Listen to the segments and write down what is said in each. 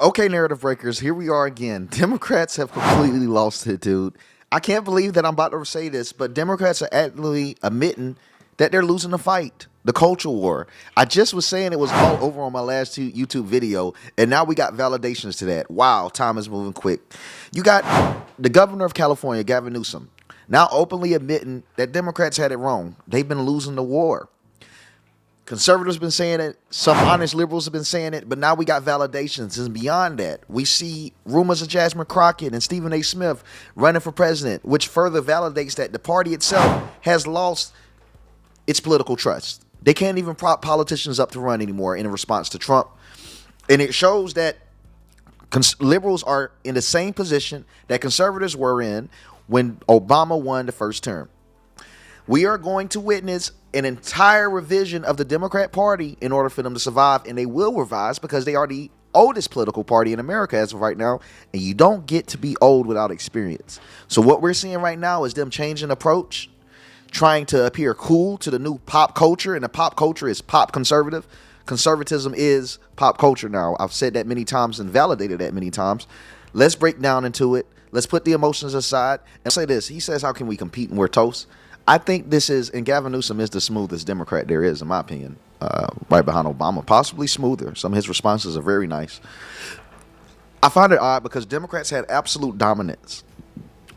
Okay, narrative breakers, here we are again. Democrats have completely lost it, dude. I can't believe that I'm about to say this, but Democrats are actually admitting that they're losing the fight, the culture war. I just was saying it was all over on my last two YouTube video, and now we got validations to that. Wow, time is moving quick. You got the governor of California, Gavin Newsome, now openly admitting that Democrats had it wrong. They've been losing the war. Conservatives have been saying it. Some honest liberals have been saying it. But now we got validations. And beyond that, we see rumors of Jasmine Crockett and Stephen A. Smith running for president, which further validates that the party itself has lost its political trust. They can't even prop politicians up to run anymore in response to Trump. And it shows that liberals are in the same position that conservatives were in when Obama won the first term. We are going to witness an entire revision of the Democrat Party in order for them to survive, and they will revise because they are the oldest political party in America as of right now, and you don't get to be old without experience. So what we're seeing right now is them changing approach, trying to appear cool to the new pop culture, and the pop culture is pop conservative. Conservatism is pop culture now. I've said that many times and validated that many times. Let's break down into it. Let's put the emotions aside and say this. He says, how can we compete and we're toast? I think this is, and Gavin Newsom is the smoothest Democrat there is, in my opinion, right behind Obama, possibly smoother. Some of his responses are very nice. I find it odd because Democrats had absolute dominance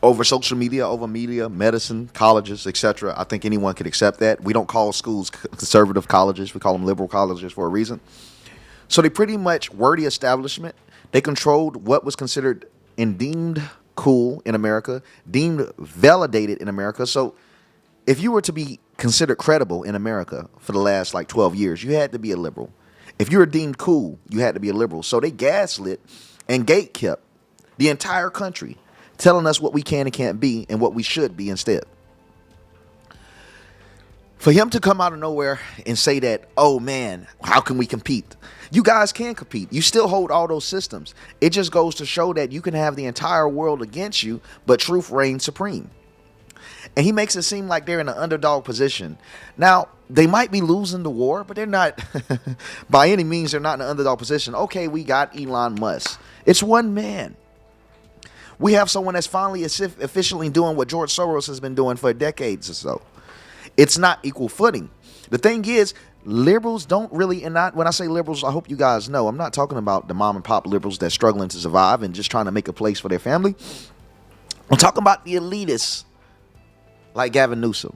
over social media, over media, medicine, colleges, etc. I think anyone could accept that. We don't call schools conservative colleges. We call them liberal colleges for a reason. So they pretty much were the establishment. They controlled what was considered and deemed cool in America, deemed validated in America. So if you were to be considered credible in America for the last 12 years, you had to be a liberal. If you were deemed cool, you had to be a liberal. So they gaslit and gatekept the entire country, telling us what we can and can't be and what we should be instead. For him to come out of nowhere and say that, oh man, how can we compete? You guys can compete. You still hold all those systems. It just goes to show that you can have the entire world against you, but truth reigns supreme. And he makes it seem like they're in an underdog position. Now, they might be losing the war, but they're not, by any means, they're not in an underdog position. Okay, we got Elon Musk. It's one man. We have someone that's finally efficiently doing what George Soros has been doing for decades or so. It's not equal footing. The thing is, liberals don't really, and when I say liberals, I hope you guys know, I'm not talking about the mom and pop liberals that's struggling to survive and just trying to make a place for their family. I'm talking about the elitists like Gavin Newsom.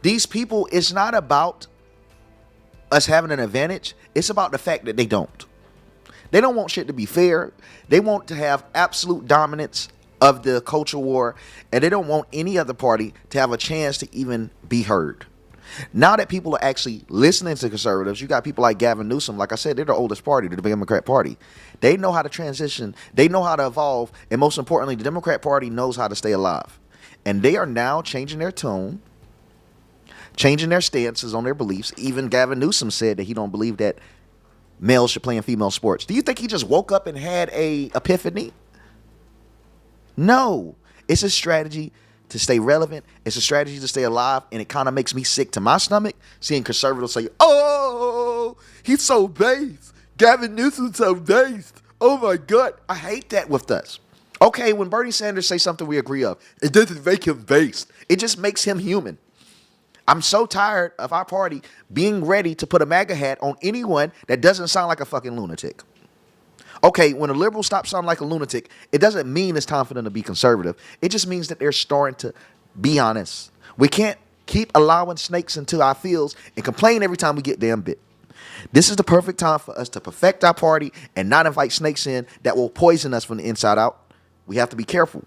These people, it's not about us having an advantage. It's about the fact that they don't. They don't want shit to be fair. They want to have absolute dominance of the culture war, and they don't want any other party to have a chance to even be heard. Now that people are actually listening to conservatives, you got people like Gavin Newsom. Like I said, they're the oldest party, the Democrat Party. They know how to transition. They know how to evolve. And most importantly, the Democrat Party knows how to stay alive. And they are now changing their tone, changing their stances on their beliefs. Even Gavin Newsom said that he don't believe that males should play in female sports. Do you think he just woke up and had a epiphany? No. It's a strategy to stay relevant. It's a strategy to stay alive. And it kind of makes me sick to my stomach seeing conservatives say, oh, he's so based. Gavin Newsom's so based. Oh my God. I hate that with us. Okay, when Bernie Sanders say something we agree of, it doesn't make him based. It just makes him human. I'm so tired of our party being ready to put a MAGA hat on anyone that doesn't sound like a fucking lunatic. Okay, when a liberal stops sounding like a lunatic, it doesn't mean it's time for them to be conservative. It just means that they're starting to be honest. We can't keep allowing snakes into our fields and complain every time we get damn bit. This is the perfect time for us to perfect our party and not invite snakes in that will poison us from the inside out. We have to be careful.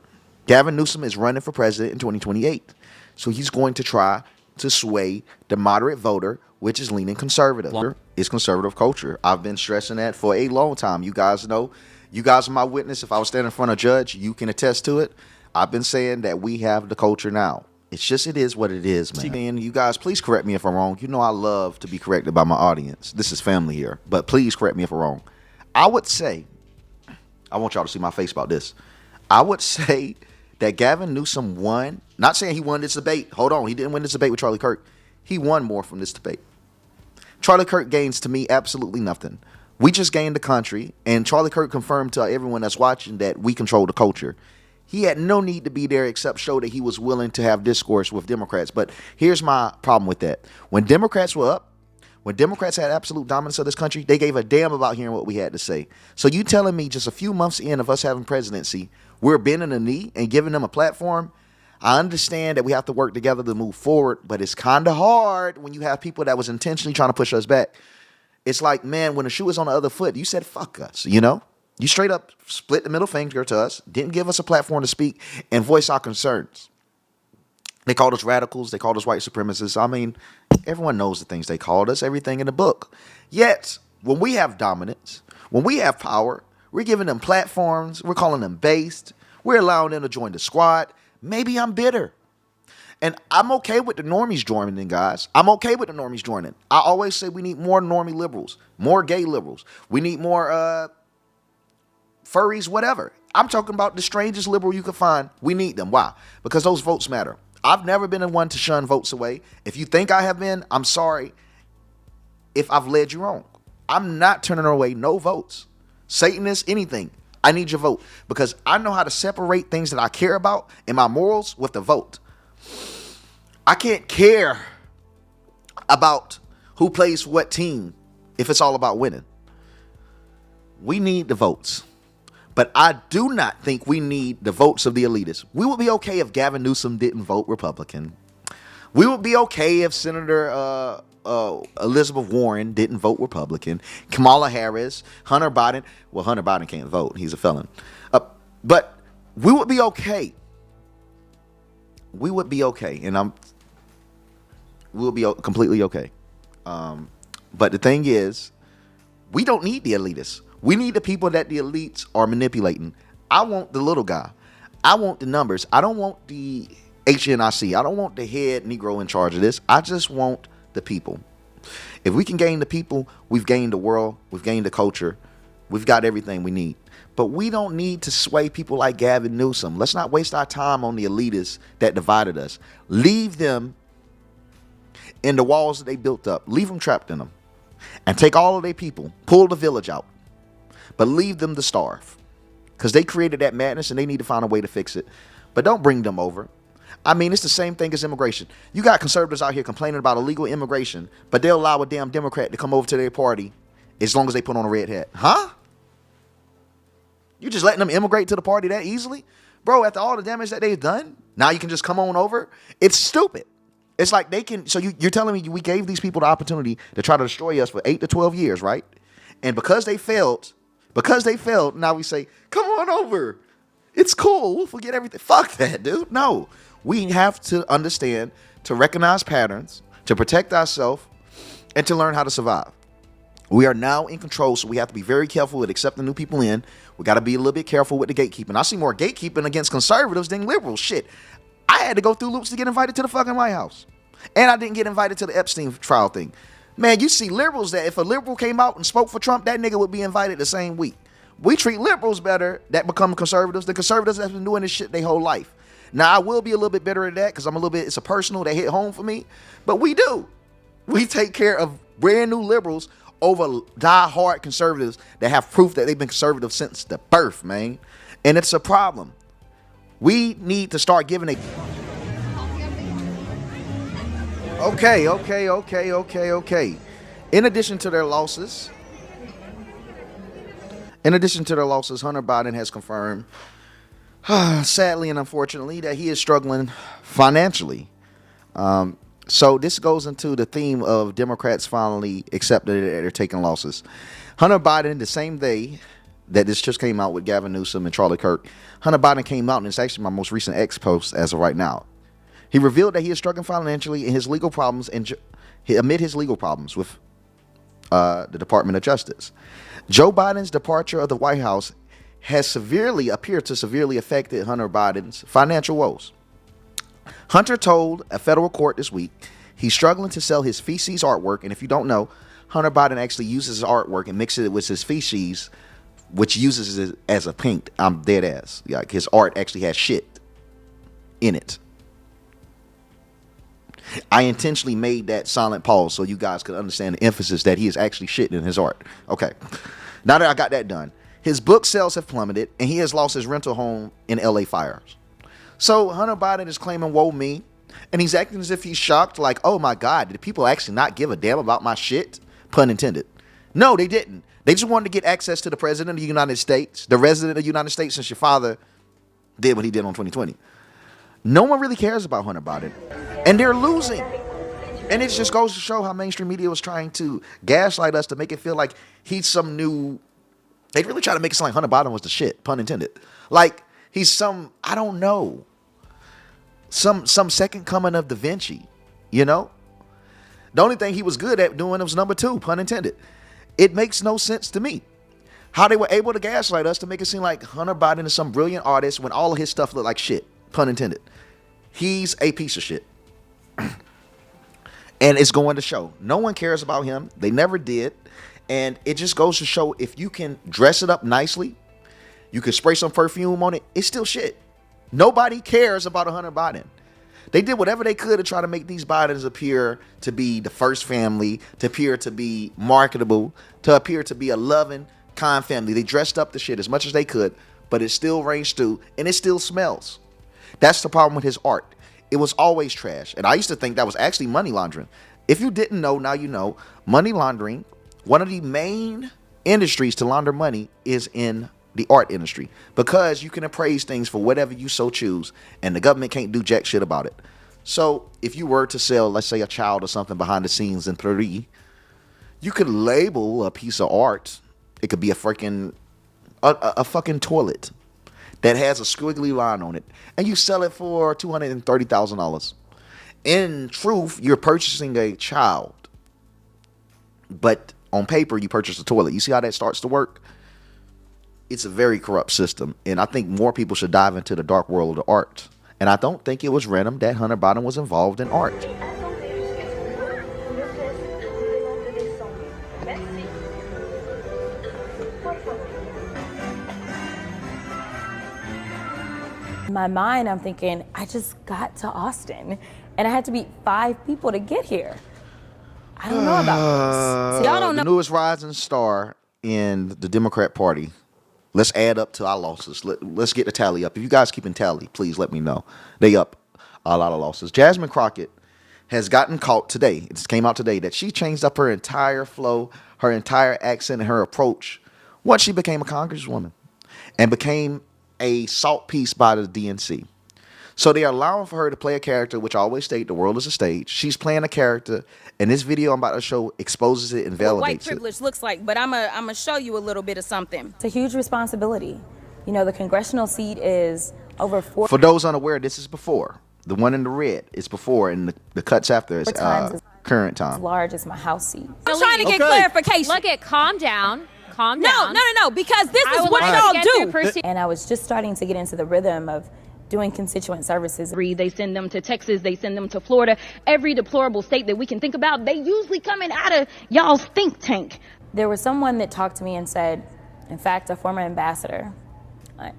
Gavin Newsom is running for president in 2028. So he's going to try to sway the moderate voter, which is leaning conservative. It's conservative culture. I've been stressing that for a long time. You guys know. You guys are my witness. If I was standing in front of a judge, you can attest to it. I've been saying that we have the culture now. It's just, it is what it is, man. And you guys, please correct me if I'm wrong. You know I love to be corrected by my audience. This is family here. But please correct me if I'm wrong. I would say, I want y'all to see my face about this. I would say that Gavin Newsom won. Not saying he won this debate. Hold on. He didn't win this debate with Charlie Kirk. He won more from this debate. Charlie Kirk gains, to me, absolutely nothing. We just gained the country, and Charlie Kirk confirmed to everyone that's watching that we control the culture. He had no need to be there except show that he was willing to have discourse with Democrats. But here's my problem with that. When Democrats were up, when Democrats had absolute dominance of this country, they gave a damn about hearing what we had to say. So you telling me just a few months in of us having presidency, we're bending a knee and giving them a platform? I understand that we have to work together to move forward, but it's kind of hard when you have people that was intentionally trying to push us back. It's like, man, when the shoe is on the other foot, you said, fuck us, you know? You straight up split the middle finger to us, didn't give us a platform to speak and voice our concerns. They called us radicals. They called us white supremacists. I mean, everyone knows the things they called us, everything in the book. Yet, when we have dominance, when we have power, we're giving them platforms. We're calling them based. We're allowing them to join the squad. Maybe I'm bitter. And I'm okay with the normies joining, guys. I'm okay with the normies joining. I always say we need more normie liberals, more gay liberals. We need more furries, whatever. I'm talking about the strangest liberal you could find. We need them. Why? Because those votes matter. I've never been the one to shun votes away. If you think I have been, I'm sorry if I've led you wrong. I'm not turning away no votes. Satanists, anything. I need your vote because I know how to separate things that I care about and my morals with the vote. I can't care about who plays for what team if it's all about winning. We need the votes. But I do not think we need the votes of the elitists. We would be okay if Gavin Newsome didn't vote Republican. We would be okay if Senator Elizabeth Warren didn't vote Republican. Kamala Harris, Hunter Biden. Well, Hunter Biden can't vote. He's a felon. But we would be okay. We would be okay. And we'll be completely okay. But the thing is, we don't need the elitists. We need the people that the elites are manipulating. I want the little guy. I want the numbers. I don't want the HNIC. I don't want the head Negro in charge of this. I just want the people. If we can gain the people, we've gained the world. We've gained the culture. We've got everything we need. But we don't need to sway people like Gavin Newsome. Let's not waste our time on the elitists that divided us. Leave them in the walls that they built up. Leave them trapped in them. And take all of their people. Pull the village out. But leave them to starve. Because they created that madness and they need to find a way to fix it. But don't bring them over. I mean, it's the same thing as immigration. You got conservatives out here complaining about illegal immigration, but they'll allow a damn Democrat to come over to their party as long as they put on a red hat. Huh? You just letting them immigrate to the party that easily? Bro, after all the damage that they've done, now you can just come on over? It's stupid. It's like they can, so you're telling me we gave these people the opportunity to try to destroy us for 8 to 12 years, right? And because they failed, now we say, come on over. It's cool. We'll forget everything. Fuck that, dude. No. We have to understand, to recognize patterns, to protect ourselves, and to learn how to survive. We are now in control, so we have to be very careful with accepting new people in. We got to be a little bit careful with the gatekeeping. I see more gatekeeping against conservatives than liberals. Shit. I had to go through loops to get invited to the fucking White House. And I didn't get invited to the Epstein trial thing. Man, you see liberals that if a liberal came out and spoke for Trump, that nigga would be invited the same week. We treat liberals better that become conservatives. The conservatives have been doing this shit their whole life. Now, I will be a little bit better at that because it's a personal that hit home for me. But we do. We take care of brand new liberals over die-hard conservatives that have proof that they've been conservative since the birth, man. And it's a problem. We need to start giving a... Okay. In addition to their losses, Hunter Biden has confirmed, sadly and unfortunately, that he is struggling financially. So this goes into the theme of Democrats finally accepted that they're taking losses. Hunter Biden, the same day that this just came out with Gavin Newsome and Charlie Kirk, Hunter Biden came out, and it's actually my most recent X post as of right now. He revealed that he is struggling financially in his legal problems amid his legal problems with the Department of Justice. Joe Biden's departure of the White House has appeared to severely affected Hunter Biden's financial woes. Hunter told a federal court this week he's struggling to sell his feces artwork, and if you don't know, Hunter Biden actually uses his artwork and mixes it with his feces, which uses it as a paint. I'm dead ass. Like his art actually has shit in it. I intentionally made that silent pause so you guys could understand the emphasis that he is actually shitting in his art. Okay. Now that I got that done, his book sales have plummeted and he has lost his rental home in LA fires. So Hunter Biden is claiming woe me, and he's acting as if he's shocked, like, oh my God, did people actually not give a damn about my shit? Pun intended. No, they didn't. They just wanted to get access to the president of the United States, the resident of the United States, since your father did what he did on 2020. No one really cares about Hunter Biden, and they're losing. And it just goes to show how mainstream media was trying to gaslight us to make it feel like he's some new. They really try to make it sound like Hunter Biden was the shit, pun intended. Like he's some, I don't know, some second coming of Da Vinci, you know? The only thing he was good at doing was number 2, pun intended. It makes no sense to me how they were able to gaslight us to make it seem like Hunter Biden is some brilliant artist when all of his stuff looked like shit, pun intended. He's a piece of shit. And it's going to show. No one cares about him. They never did. And it just goes to show, if you can dress it up nicely, you can spray some perfume on it, it's still shit. Nobody cares about a Hunter Biden. They did whatever they could to try to make these Bidens appear to be the first family, to appear to be marketable, to appear to be a loving, kind family. They dressed up the shit as much as they could, but it still reigns stew, and it still smells. That's the problem with his art. It was always trash. And I used to think that was actually money laundering. If you didn't know, now you know. Money laundering, one of the main industries to launder money is in the art industry, because you can appraise things for whatever you so choose, and the government can't do jack shit about it. So if you were to sell, let's say, a child or something behind the scenes in Paris, you could label a piece of art. It could be a fucking toilet that has a squiggly line on it, and you sell it for $230,000. In truth, you're purchasing a child, but on paper, you purchase a toilet. You see how that starts to work? It's a very corrupt system, and I think more people should dive into the dark world of art. And I don't think it was random that Hunter Biden was involved in art. In my mind, I'm thinking, I just got to Austin, and I had to beat 5 people to get here. I don't know about this. So y'all don't know. The newest rising star in the Democrat Party. Let's add up to our losses. Let's get the tally up. If you guys keeping tally, please let me know. They up a lot of losses. Jasmine Crockett has gotten caught today. It just came out today that she changed up her entire flow, her entire accent, and her approach once she became a congresswoman and became a salt piece by the DNC. So they are allowing for her to play a character, which I always state, the world is a stage. She's playing a character, and this video I'm about to show exposes it and validates what white privilege looks like, but I'm gonna show you a little bit of something. It's a huge responsibility. You know, the congressional seat is over 4. For those unaware, this is before. The one in the red is before, and the cuts after is current time. As large as my house seat. I'm trying to get clarification. Look at, calm down. Calm down. No, because this is what y'all do. And I was just starting to get into the rhythm of doing constituent services. They send them to Texas, they send them to Florida. Every deplorable state that we can think about, they usually coming out of y'all's think tank. There was someone that talked to me and said, in fact, a former ambassador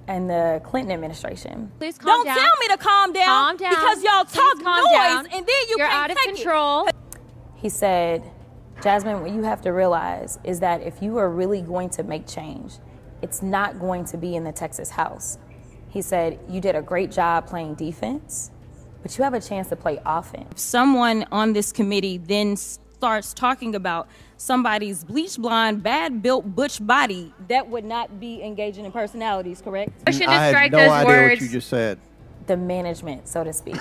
in the Clinton administration. Please calm down. Don't tell me to calm down. Calm down. Because y'all talk noise and then You're can't out of take control. He said, Jasmine, what you have to realize is that if you are really going to make change, it's not going to be in the Texas House. He said, you did a great job playing defense, but you have a chance to play offense. If someone on this committee then starts talking about somebody's bleach blonde, bad built butch body, that would not be engaging in personalities, correct? Motion to I strike had no those idea words. what you just said. The management, so to speak,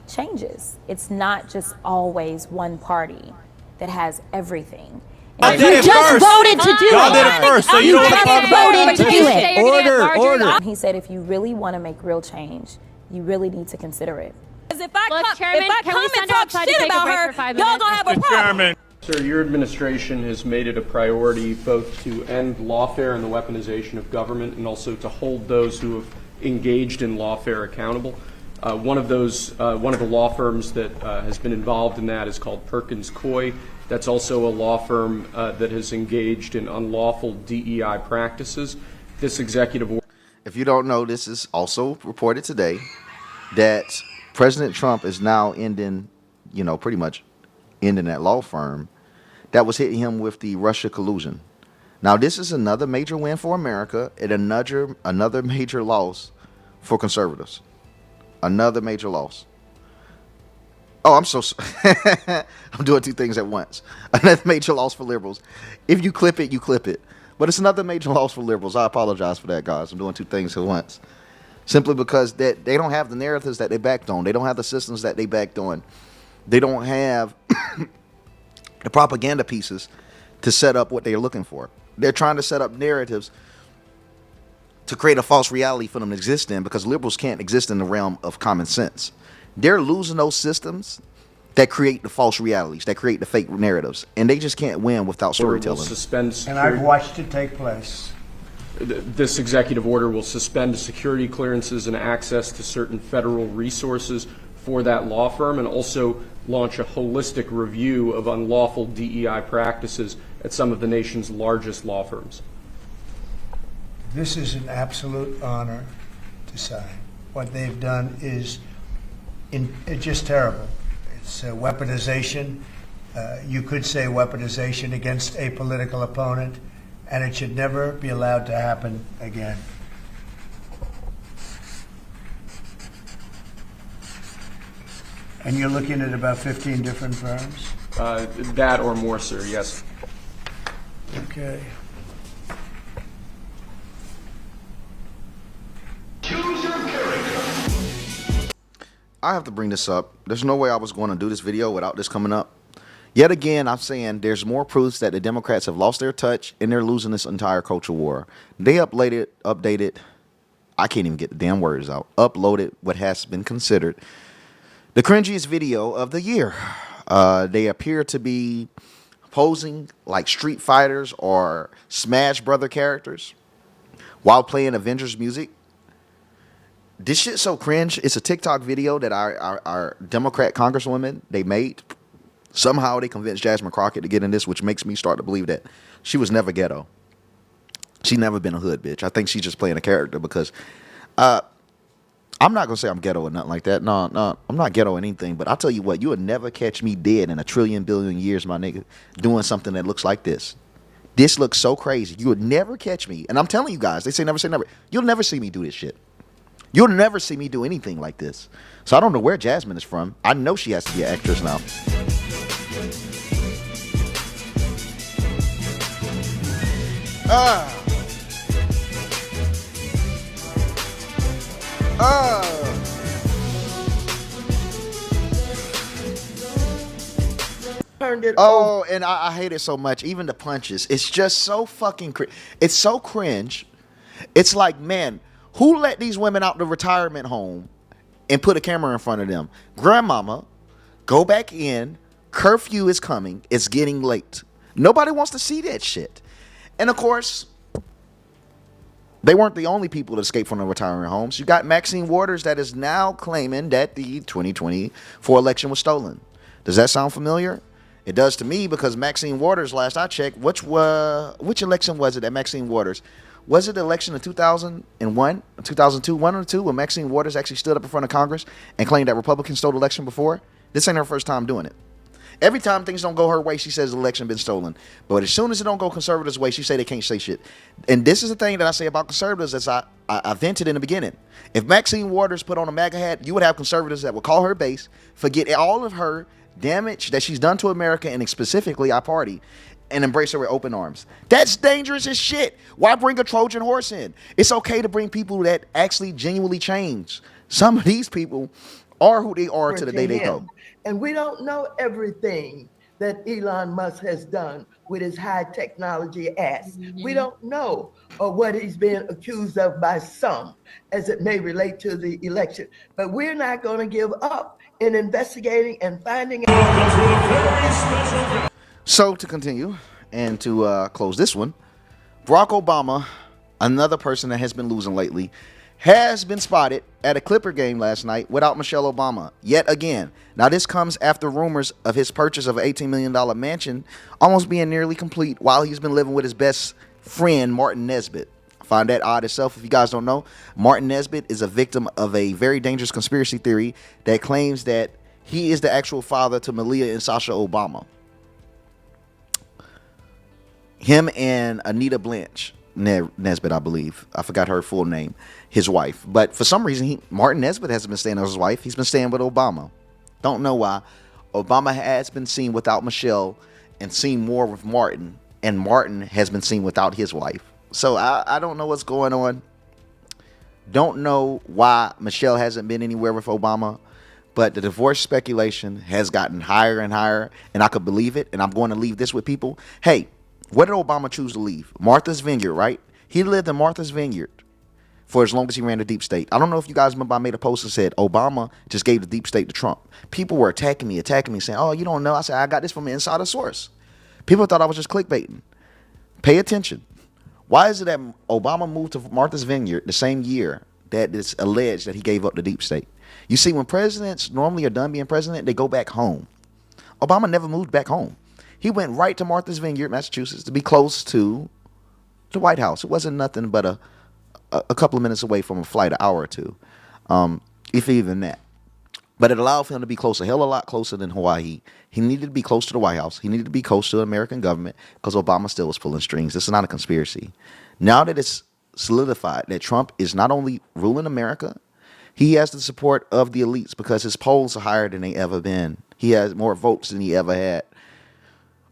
changes. It's not just always one party that has everything. I did it just first. voted to do Y'all it. did it first, so you don't just talk about voted to do it. Order. He said, if you really want to make real change, you really need to consider it. Because if I Chairman, come can we and send talk outside to shit take a about break her, for 5 y'all minutes? gonna have a problem. Sir, your administration has made it a priority both to end lawfare and the weaponization of government, and also to hold those who have engaged in lawfare accountable. One of the law firms that has been involved in that is called Perkins Coie. That's also a law firm that has engaged in unlawful DEI practices. This executive order. If you don't know, this is also reported today that President Trump is now ending pretty much ending that law firm, that was hitting him with the Russia collusion. Now, this is another major win for America and another major loss for conservatives. Another major loss. Oh, I'm so I'm doing two things at once. Another major loss for liberals. If you clip it, you clip it. But it's another major loss for liberals. I apologize for that, guys. I'm doing two things at once. Simply because they don't have the narratives that they backed on. They don't have the systems that they backed on. They don't have the propaganda pieces to set up what they're looking for. They're trying to set up narratives to create a false reality for them to exist in, because liberals can't exist in the realm of common sense. They're losing those systems that create the false realities, that create the fake narratives, and they just can't win without storytelling. And I've watched it take place. This executive order will suspend security clearances and access to certain federal resources for that law firm, and also launch a holistic review of unlawful DEI practices at some of the nation's largest law firms. This is an absolute honor to sign. What they've done is it's just terrible. It's weaponization. You could say weaponization against a political opponent, and it should never be allowed to happen again. And you're looking at about 15 different firms? That or more, sir, yes. Okay. I have to bring this up. There's no way I was going to do this video without this coming up. Yet again, I'm saying there's more proofs that the Democrats have lost their touch and they're losing this entire culture war. They updated, I can't even get the damn words out, uploaded what has been considered the cringiest video of the year. They appear to be posing like Street Fighters or Smash Brother characters while playing Avengers music. This shit's so cringe. It's a TikTok video that our Democrat congresswomen, they made. Somehow they convinced Jasmine Crockett to get in this, which makes me start to believe that she was never ghetto. She never been a hood bitch. I think she's just playing a character because I'm not going to say I'm ghetto or nothing like that. No, I'm not ghetto or anything. But I'll tell you what, you would never catch me dead in a trillion billion years, my nigga, doing something that looks like this. This looks so crazy. You would never catch me. And I'm telling you guys, they say never say never. You'll never see me do this shit. You'll never see me do anything like this. So I don't know where Jasmine is from. I know she has to be an actress now. Turned it Oh, and I hate it so much. Even the punches. It's just so fucking it's so cringe. It's like, man, who let these women out the retirement home and put a camera in front of them? Grandmama, go back in. Curfew is coming. It's getting late. Nobody wants to see that shit. And of course, they weren't the only people to escape from the retirement homes. You got Maxine Waters that is now claiming that the 2024 election was stolen. Does that sound familiar? It does to me, because Maxine Waters, last I checked, which election was it that Maxine Waters? Was it the election of 2001, 2002, one or two, when Maxine Waters actually stood up in front of Congress and claimed that Republicans stole the election before? This ain't her first time doing it. Every time things don't go her way, she says the election been stolen. But as soon as it don't go conservatives' way, she say they can't say shit. And this is the thing that I say about conservatives, as I vented in the beginning. If Maxine Waters put on a MAGA hat, you would have conservatives that would call her base, forget all of her damage that she's done to America and specifically our party, and embrace her with open arms. That's dangerous as shit. Why bring a Trojan horse in? It's okay to bring people that actually genuinely change. Some of these people are who they are to the day they go. And we don't know everything that Elon Musk has done with his high technology ass. We don't know what he's being accused of by some, as it may relate to the election. But we're not going to give up in investigating and finding out. So to continue and to close this one, Barack Obama, another person that has been losing lately, has been spotted at a Clipper game last night without Michelle Obama yet again. Now this comes after rumors of his purchase of an $18 million mansion almost being nearly complete while he's been living with his best friend, Martin Nesbitt. I find that odd itself. If you guys don't know, Martin Nesbitt is a victim of a very dangerous conspiracy theory that claims that He is the actual father to Malia and Sasha Obama. Him and Anita Blanche Nesbitt, I believe. I forgot her full name. His wife. But for some reason, Martin Nesbitt hasn't been staying with his wife. He's been staying with Obama. Don't know why. Obama has been seen without Michelle and seen more with Martin. And Martin has been seen without his wife. So I don't know what's going on. Don't know why Michelle hasn't been anywhere with Obama. But the divorce speculation has gotten higher and higher. And I could believe it. And I'm going to leave this with people. Hey, where did Obama choose to leave? Martha's Vineyard, right? He lived in Martha's Vineyard for as long as he ran the deep state. I don't know if you guys remember I made a post and said Obama just gave the deep state to Trump. People were attacking me, saying, oh, you don't know. I said, I got this from an insider source. People thought I was just clickbaiting. Pay attention. Why is it that Obama moved to Martha's Vineyard the same year that it's alleged that he gave up the deep state? You see, when presidents normally are done being president, they go back home. Obama never moved back home. He went right to Martha's Vineyard, Massachusetts, to be close to the White House. It wasn't nothing but a couple of minutes away from a flight, an hour or two, if even that. But it allowed for him to be close, a hell of a lot closer than Hawaii. He needed to be close to the White House. He needed to be close to the American government because Obama still was pulling strings. This is not a conspiracy. Now that it's solidified that Trump is not only ruling America, he has the support of the elites because his polls are higher than they ever been. He has more votes than he ever had.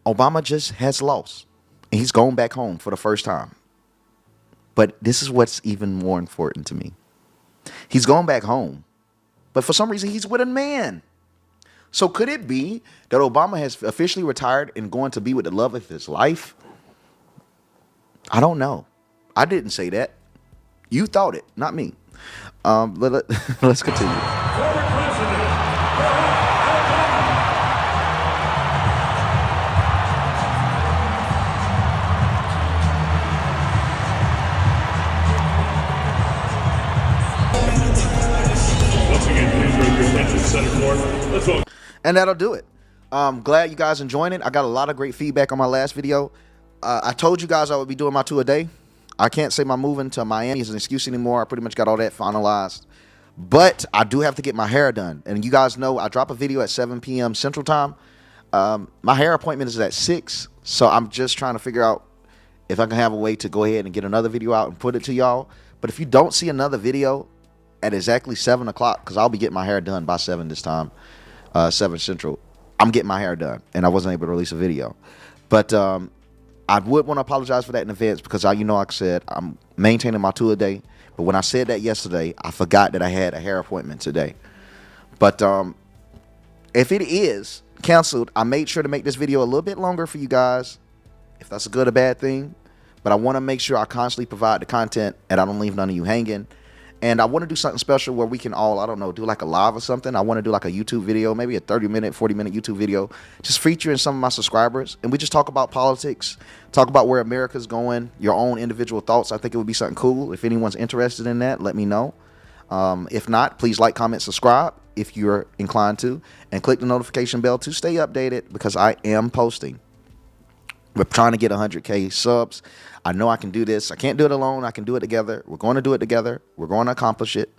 Obama just has lost, and he's going back home for the first time. But this is what's even more important to me. He's going back home, but for some reason, he's with a man. So could it be that Obama has officially retired and going to be with the love of his life? I don't know. I didn't say that. You thought it, not me. Let's continue. And that'll do it. Glad you guys enjoying it. I got a lot of great feedback on my last video. I told you guys I would be doing my 2 a day. I can't say my moving to Miami is an excuse anymore. I pretty much got all that finalized. But I do have to get my hair done. And you guys know I drop a video at 7 p.m. Central Time. My hair appointment is at 6. So I'm just trying to figure out if I can have a way to go ahead and get another video out and put it to y'all. But if you don't see another video at exactly 7 o'clock, because I'll be getting my hair done by 7 this time, 7 Central, I'm getting my hair done. And I wasn't able to release a video. But I would want to apologize for that in advance because, like I said, I'm maintaining my 2 a day. But when I said that yesterday, I forgot that I had a hair appointment today. But if it is canceled, I made sure to make this video a little bit longer for you guys, if that's a good or bad thing. But I want to make sure I constantly provide the content and I don't leave none of you hanging. And I want to do something special where we can all, I don't know, do like a live or something. I want to do like a YouTube video, maybe a 30-minute, 40-minute YouTube video, just featuring some of my subscribers. And we just talk about politics, talk about where America's going, your own individual thoughts. I think it would be something cool. If anyone's interested in that, let me know. If not, please like, comment, subscribe if you're inclined to, and click the notification bell to stay updated because I am posting. We're trying to get 100K subs. I know I can do this. I can't do it alone. I can do it together. We're going to do it together. We're going to accomplish it.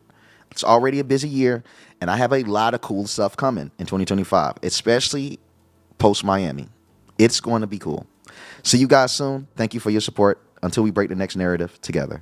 It's already a busy year, and I have a lot of cool stuff coming in 2025, especially post-Miami. It's going to be cool. See you guys soon. Thank you for your support. Until we break the next narrative together.